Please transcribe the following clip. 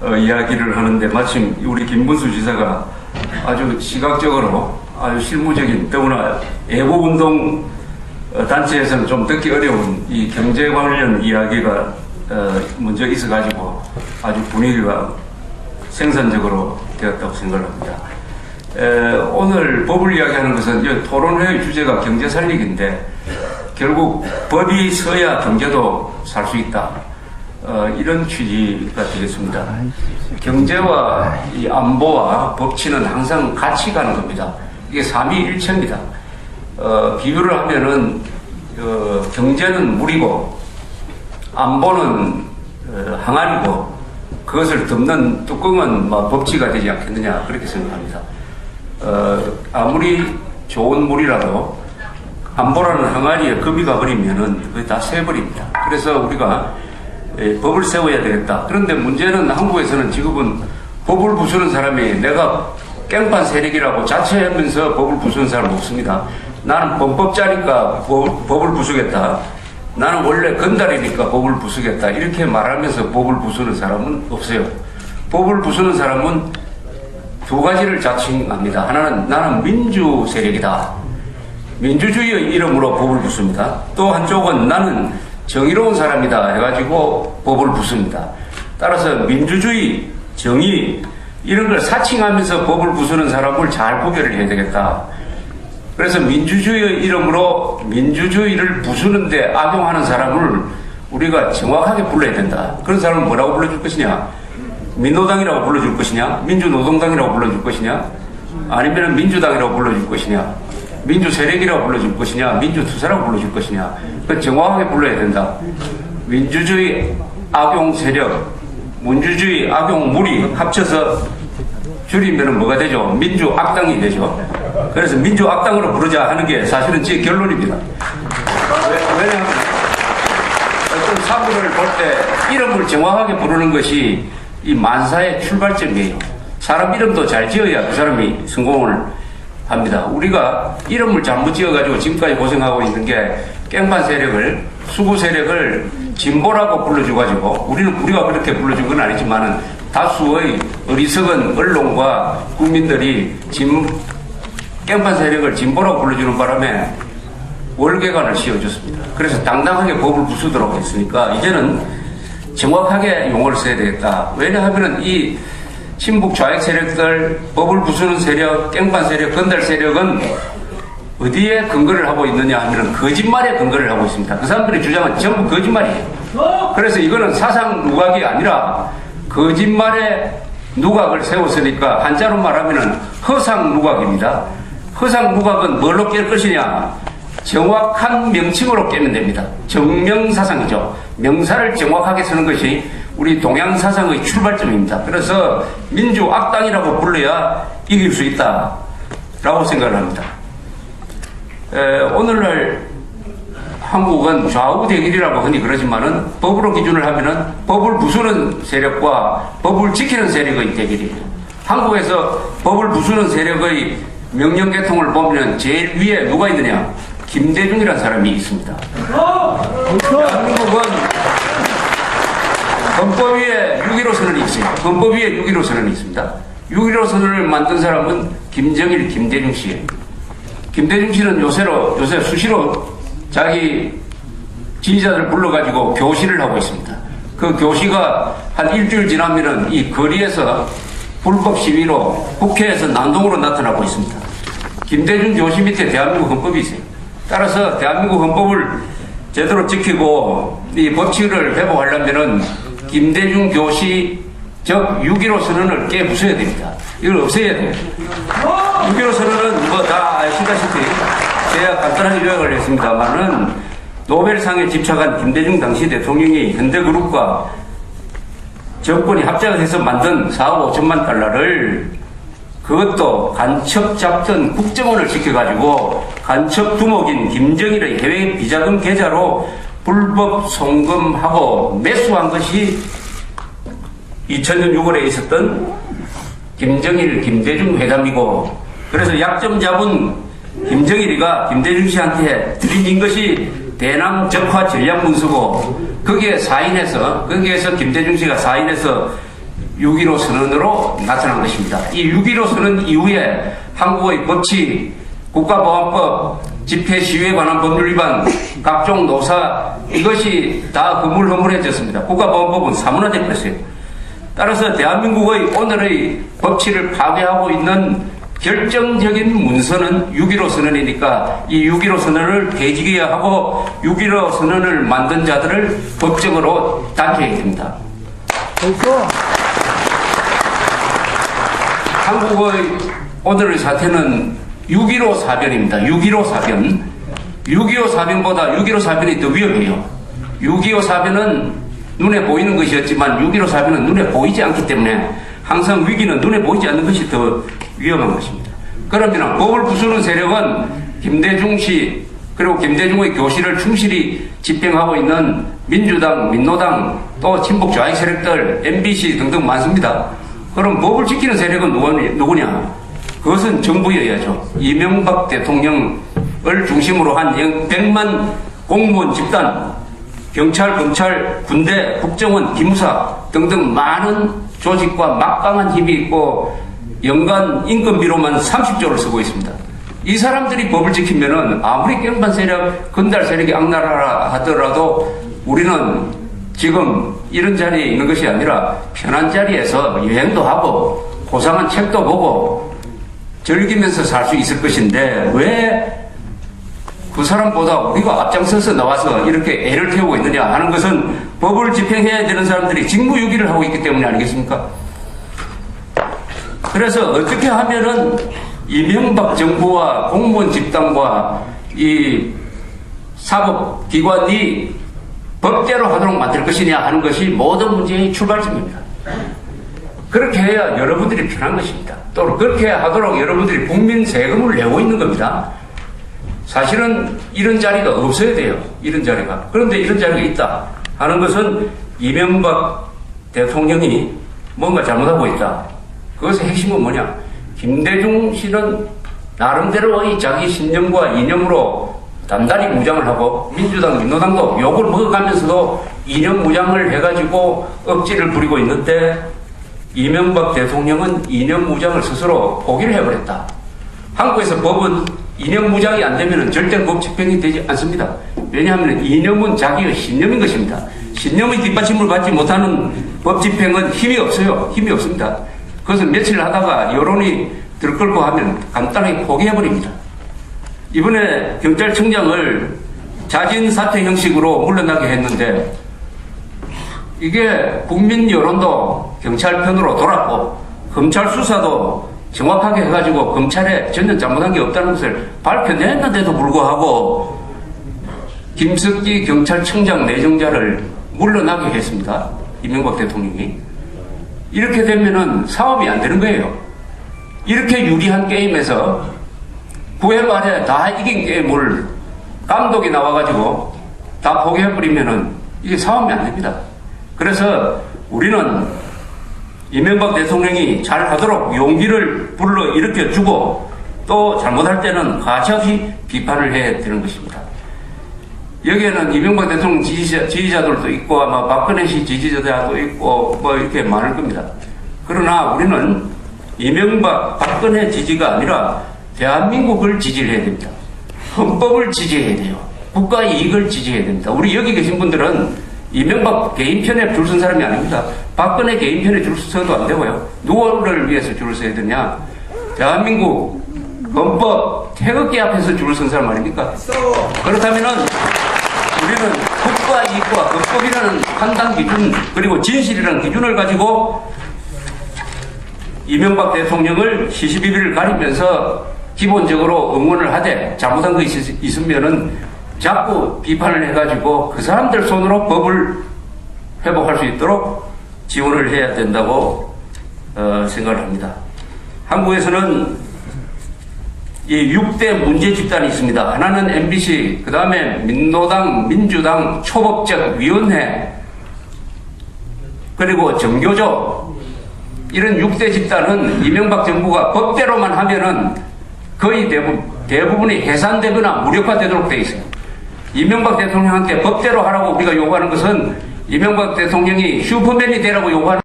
이야기를 하는데 마침 우리 김문수 지사가 아주 시각적으로 아주 실무적인, 더구나 애국운동 단체에서는 좀 듣기 어려운 이 경제 관련 이야기가 먼저 있어가지고 아주 분위기가 생산적으로 되었다고 생각합니다. 오늘 법을 이야기하는 것은 토론회의 주제가 경제 살리기인데 결국 법이 서야 경제도 살 수 있다. 이런 취지가 되겠습니다. 경제와 이 안보와 법치는 항상 같이 가는 겁니다. 이게 삼위일체입니다. 비유를 하면은 경제는 물이고 안보는 항아리고 그것을 덮는 뚜껑은 법치가 되지 않겠느냐, 그렇게 생각합니다. 아무리 좋은 물이라도 안보라는 항아리에 금이 가버리면은 그게 다 새버립니다. 그래서 우리가 법을 세워야 되겠다. 그런데 문제는 한국에서는 지금은 법을 부수는 사람이 내가 깽판 세력이라고 자처하면서 법을 부수는 사람 없습니다. 나는 범법자니까 법을 부수겠다. 나는 원래 건달이니까 법을 부수겠다. 이렇게 말하면서 법을 부수는 사람은 없어요. 법을 부수는 사람은 두 가지를 자칭합니다. 하나는 나는 민주 세력이다. 민주주의의 이름으로 법을 부습니다. 또 한쪽은 나는 정의로운 사람이다 해가지고 법을 부습니다. 따라서 민주주의, 정의 이런 걸 사칭하면서 법을 부수는 사람을 잘 구별을 해야 되겠다. 그래서 민주주의의 이름으로 민주주의를 부수는데 악용하는 사람을 우리가 정확하게 불러야 된다. 그런 사람을 뭐라고 불러줄 것이냐? 민노당이라고 불러줄 것이냐? 민주노동당이라고 불러줄 것이냐? 아니면 민주당이라고 불러줄 것이냐? 민주세력이라고 불러줄 것이냐? 민주투사라고 불러줄 것이냐? 그 정확하게 불러야 된다. 민주주의 악용 세력, 민주주의 악용 무리 합쳐서 줄이면 뭐가 되죠? 민주악당이 되죠. 그래서 민주악당으로 부르자 하는 게 사실은 제 결론입니다. 왜냐하면 어떤 사물을 볼 때 이름을 정확하게 부르는 것이 이 만사의 출발점이에요. 사람 이름도 잘 지어야 그 사람이 성공을 합니다. 우리가 이름을 잘못 지어가지고 지금까지 고생하고 있는 게 깽판 세력을, 수구 세력을 진보라고 불러줘가지고 우리가 그렇게 불러준 건 아니지만은 다수의 어리석은 언론과 국민들이 깽판 세력을 진보라고 불러주는 바람에 월계관을 씌워줬습니다. 그래서 당당하게 법을 부수도록 했으니까 이제는 정확하게 용어를 써야 되겠다. 왜냐하면 이 친북 좌익 세력들, 법을 부수는 세력, 깽판 세력, 건달 세력은 어디에 근거를 하고 있느냐 하면 거짓말에 근거를 하고 있습니다. 그 사람들의 주장은 전부 거짓말이에요. 그래서 이거는 사상 누각이 아니라 거짓말에 누각을 세웠으니까 한자로 말하면 허상 누각입니다. 허상 누각은 뭘로 깰 것이냐? 정확한 명칭으로 깨면 됩니다. 정명사상이죠. 명사를 정확하게 쓰는 것이 우리 동양사상의 출발점입니다. 그래서 민주악당이라고 불러야 이길 수 있다라고 생각을 합니다. 오늘날 한국은 좌우 대결이라고 흔히 그러지만은 법으로 기준을 하면은 법을 부수는 세력과 법을 지키는 세력의 대결이에요. 한국에서 법을 부수는 세력의 명령계통을 보면 제일 위에 누가 있느냐? 김대중이라는 사람이 있습니다. 대한민국은 헌법 위에 6.15 선언이 있어요. 헌법 위에 6.15 선언이 있습니다. 6.15 선언을 만든 사람은 김정일, 김대중 씨예요. 김대중 씨는 요새 수시로 자기 지지자들 불러가지고 교시를 하고 있습니다. 그 교시가 한 일주일 지나면은 이 거리에서 불법 시위로 국회에서 난동으로 나타나고 있습니다. 김대중 교시 밑에 대한민국 헌법이 있어요. 따라서 대한민국 헌법을 제대로 지키고 이 법치를 회복하려면은 김대중 교시 즉 6.15 선언을 깨부숴야 됩니다. 이걸 없애야 돼요. 6.15 선언은 뭐 다 아시다시피 제가 간단하게 요약을 했습니다만은 노벨상에 집착한 김대중 당시 대통령이 현대그룹과 정권이 합작을 해서 만든 4억 5천만 달러를 그것도 간첩 잡던 국정원을 지켜가지고 간첩 두목인 김정일의 해외 비자금 계좌로 불법 송금하고 매수한 것이 2000년 6월에 있었던 김정일, 김대중 회담이고, 그래서 약점 잡은 김정일이가 김대중 씨한테 들이민 것이 대남 적화 전략 문서고, 거기에서 김대중 씨가 사인해서 6.15 선언으로 나타난 것입니다. 이 6.15 선언 이후에 한국의 법치, 국가보안법, 집회 시위에 관한 법률 위반, 각종 노사, 이것이 다 허물허물해졌습니다. 국가보안법은 사문화돼 버렸어요. 따라서 대한민국의 오늘의 법치를 파괴하고 있는 결정적인 문서는 6.15 선언이니까 이 6.15 선언을 폐지해야 하고 6.15 선언을 만든 자들을 법적으로 단죄해야 됩니다. 한국의 오늘의 사태는 6.15 사변입니다. 6.15 사변. 6.25 사변보다 6.15 사변이 더 위험해요. 6.25 사변은 눈에 보이는 것이었지만 6.15 사변은 눈에 보이지 않기 때문에 항상 위기는 눈에 보이지 않는 것이 더 위험한 것입니다. 그러면 법을 부수는 세력은 김대중 씨 그리고 김대중의 교실을 충실히 집행하고 있는 민주당, 민노당 또 친북 좌익 세력들, MBC 등등 많습니다. 그럼 법을 지키는 세력은 누구냐? 그것은 정부여야죠. 이명박 대통령을 중심으로 한 100만 공무원 집단, 경찰, 검찰, 군대, 국정원, 기무사 등등 많은 조직과 막강한 힘이 있고 연간 인건비로만 30조를 쓰고 있습니다. 이 사람들이 법을 지키면은 아무리 깽판 세력, 건달 세력이 악랄하라 하더라도 우리는 지금 이런 자리에 있는 것이 아니라 편한 자리에서 여행도 하고 고상한 책도 보고 즐기면서 살 수 있을 것인데 왜 그 사람보다 우리가 앞장서서 나와서 이렇게 애를 태우고 있느냐 하는 것은 법을 집행해야 되는 사람들이 직무유기를 하고 있기 때문에 아니겠습니까? 그래서 어떻게 하면은 이명박 정부와 공무원 집단과 이 사법기관이 법대로 하도록 만들 것이냐 하는 것이 모든 문제의 출발점입니다. 그렇게 해야 여러분들이 편한 것입니다. 또 그렇게 하도록 여러분들이 국민 세금을 내고 있는 겁니다. 사실은 이런 자리가 없어야 돼요. 이런 자리가. 그런데 이런 자리가 있다 하는 것은 이명박 대통령이 뭔가 잘못하고 있다. 그것의 핵심은 뭐냐? 김대중 씨는 나름대로의 자기 신념과 이념으로 단단히 무장을 하고 민주당, 민노당도 욕을 먹어가면서도 이념 무장을 해가지고 억지를 부리고 있는데 이명박 대통령은 이념 무장을 스스로 포기를 해버렸다. 한국에서 법은 이념 무장이 안 되면 절대 법 집행이 되지 않습니다. 왜냐하면 이념은 자기의 신념인 것입니다. 신념의 뒷받침을 받지 못하는 법 집행은 힘이 없어요. 힘이 없습니다. 그것은 며칠 하다가 여론이 들끓고 하면 간단하게 포기해버립니다. 이번에 경찰청장을 자진 사퇴 형식으로 물러나게 했는데 이게 국민 여론도 경찰 편으로 돌았고 검찰 수사도 정확하게 해가지고 검찰에 전혀 잘못한 게 없다는 것을 밝혀냈는데도 불구하고 김석기 경찰청장 내정자를 물러나게 했습니다. 이명박 대통령이. 이렇게 되면은 사업이 안 되는 거예요. 이렇게 유리한 게임에서 9회 말에 다 이긴 게임을 감독이 나와가지고 다 포기해버리면은 이게 사업이 안 됩니다. 그래서 우리는 이명박 대통령이 잘 하도록 용기를 불러 일으켜주고 또 잘못할 때는 가차없이 비판을 해야 되는 것입니다. 여기에는 이명박 대통령 지지자들도 있고 아마 박근혜 씨 지지자도 있고 뭐 이렇게 많을 겁니다. 그러나 우리는 이명박, 박근혜 지지가 아니라 대한민국을 지지해야 됩니다. 헌법을 지지해야 돼요. 국가 이익을 지지해야 됩니다. 우리 여기 계신 분들은 이명박 개인 편에 줄 선 사람이 아닙니다. 박근혜 개인 편에 줄 서도 안 되고요. 누구를 위해서 줄을 서야 되냐? 대한민국 헌법 태극기 앞에서 줄을 선 사람 아닙니까? 그렇다면은 우리는 국가 이익과 헌법이라는 판단 기준 그리고 진실이라는 기준을 가지고 이명박 대통령을 시시비비를 가리면서 기본적으로 응원을 하되 잘못한 것이 있으면은 자꾸 비판을 해가지고 그 사람들 손으로 법을 회복할 수 있도록 지원을 해야 된다고 생각을 합니다. 한국에서는 이 6대 문제 집단이 있습니다. 하나는 MBC, 그 다음에 민노당, 민주당, 초법적 위원회, 그리고 정교조. 이런 6대 집단은 이명박 정부가 법대로만 하면은 거의 대부분이 해산되거나 무력화되도록 되어 있어요. 이명박 대통령한테 법대로 하라고 우리가 요구하는 것은 이명박 대통령이 슈퍼맨이 되라고 요구하는